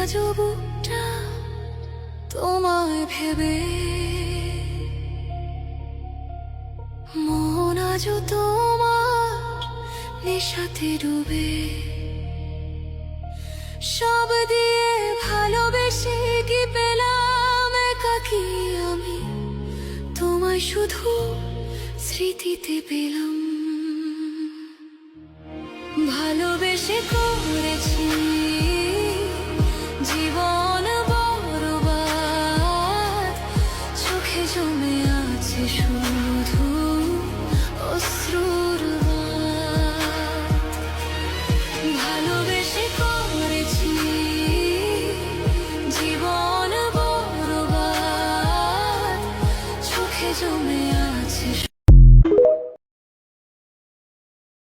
আজ বুকটা তোমায় ভেবে, মন আজ তোমার নেশাতে ডুবে। সব দিয়ে ভালোবেসে কি পেলাম একাকী আমি, তোমায় শুধু স্মৃতিতে পেলাম। ভালোবেসে করেছি জীবন বরবাদ, চোখে জমে আছে শুধু অশ্রুর বাঁধ। ভালোবেসে করেছি জীবন বরবাদ, চোখে জমে